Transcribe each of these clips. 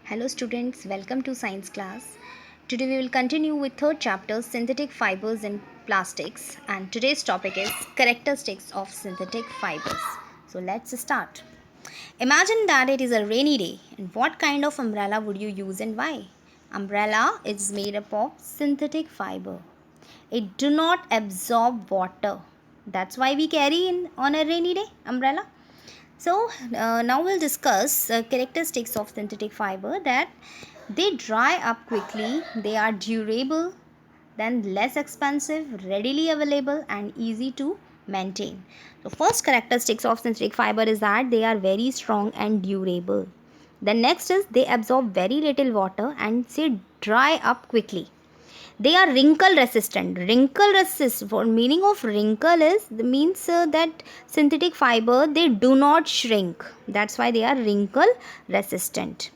Hello students, welcome to science class. Today we will continue with third chapter synthetic fibers and plastics, and today's topic is characteristics of synthetic fibers. So let's start. Imagine that it is a rainy day, and what kind of umbrella would you use and why? Umbrella is made up of synthetic fiber. It do not absorb water. That's why we carry in on a rainy day umbrella. So now we'll discuss characteristics of synthetic fiber, that they dry up quickly, they are durable, then less expensive, readily available and easy to maintain. So first characteristics of synthetic fiber is that they are very strong and durable. The next is they absorb very little water and they dry up quickly. They are wrinkle resistant. Wrinkle resist, for meaning of wrinkle is the means that synthetic fiber, they do not shrink. That's why they are wrinkle resistant.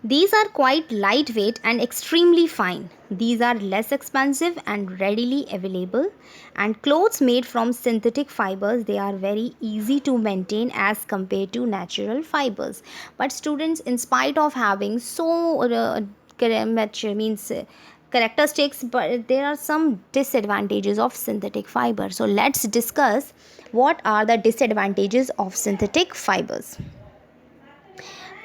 These are quite lightweight and extremely fine. These are less expensive and readily available. And clothes made from synthetic fibers, they are very easy to maintain as compared to natural fibers. But students, in spite of having so much characteristics, but there are some disadvantages of synthetic fiber. So let's discuss what are the disadvantages of synthetic fibers.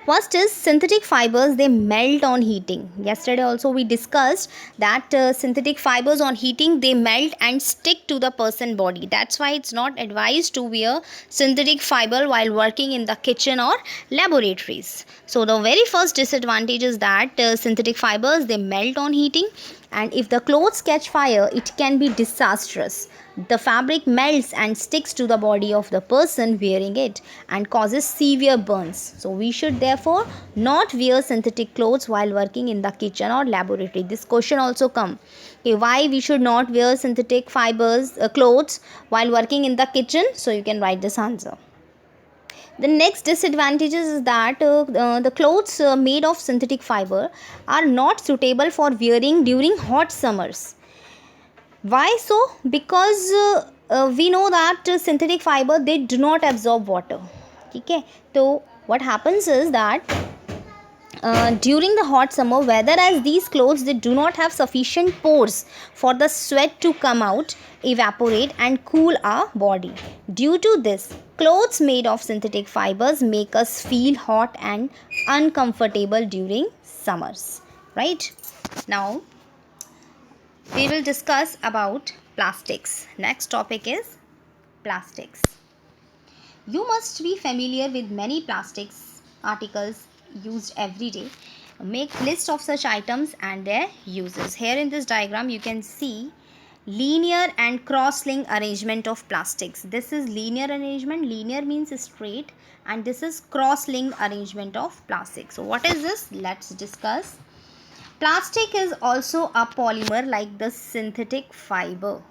First is synthetic fibers, they melt on heating. Yesterday also we discussed that synthetic fibers on heating, they melt and stick to the person body. That's why it's not advised to wear synthetic fiber while working in the kitchen or laboratories. So the very first disadvantage is that synthetic fibers, they melt on heating, and if the clothes catch fire, it can be disastrous. The fabric melts and sticks to the body of the person wearing it and causes severe burns. So we should therefore not wear synthetic clothes while working in the kitchen or laboratory. This question also come. Okay, why we should not wear synthetic fibers clothes while working in the kitchen? So you can write this answer. The next disadvantages is that the clothes made of synthetic fiber are not suitable for wearing during hot summers. Why so? Because we know that synthetic fiber, they do not absorb water. Okay, so what happens is that during the hot summer weather, as these clothes, they do not have sufficient pores for the sweat to come out, evaporate and cool our body. Due to this, clothes made of synthetic fibers make us feel hot and uncomfortable during summers, right? Now we will discuss about plastics. Next topic is plastics. You must be familiar with many plastics articles used every day. Make list of such items and their uses. Here in this diagram you can see linear and cross-link arrangement of plastics. This is linear arrangement. Linear means straight, and this is cross-link arrangement of plastic. So what is this? Let's discuss. Plastic is also a polymer like the synthetic fiber.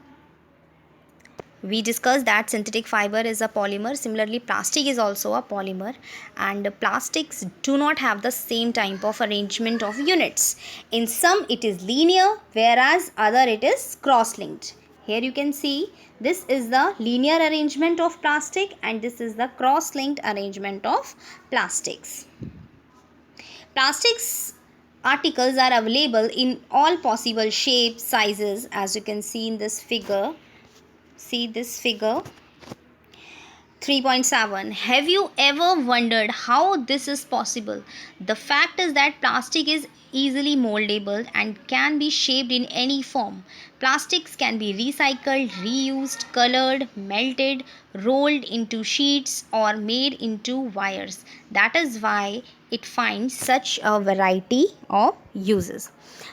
We discussed that synthetic fiber is a polymer. Similarly, plastic is also a polymer, and plastics do not have the same type of arrangement of units. In some it is linear, whereas other it is cross-linked. Here you can see this is the linear arrangement of plastic and this is the cross-linked arrangement of plastics. Plastics articles are available in all possible shapes, sizes, as you can see in this figure. See this figure 3.7. Have you ever wondered how this is possible? The fact is that plastic is easily moldable and can be shaped in any form. Plastics can be recycled, reused, colored, melted, rolled into sheets or made into wires. That is why it finds such a variety of uses.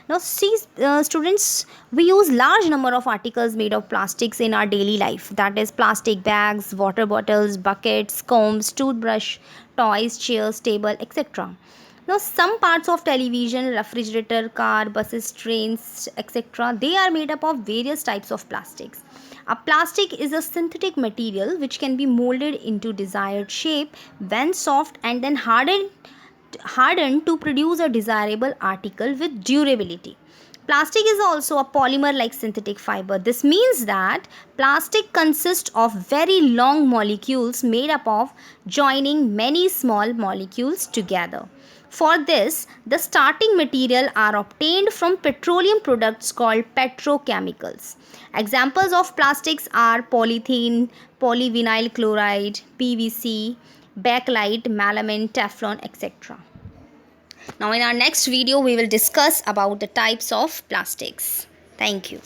Now see students, we use large number of articles made of plastics in our daily life. That is plastic bags, water bottles, buckets, combs, toothbrush, toys, chairs, table, etc. Now some parts of television, refrigerator, car, buses, trains, etc., they are made up of various types of plastics. A plastic is a synthetic material which can be molded into desired shape when soft and then hardened to produce a desirable article with durability. Plastic is also a polymer like synthetic fiber. This means that plastic consists of very long molecules made up of joining many small molecules together. For this, the starting material are obtained from petroleum products called petrochemicals. Examples of plastics are polythene, polyvinyl chloride, PVC, bakelite, melamine, Teflon, etc. Now in our next video we will discuss about the types of plastics. Thank you.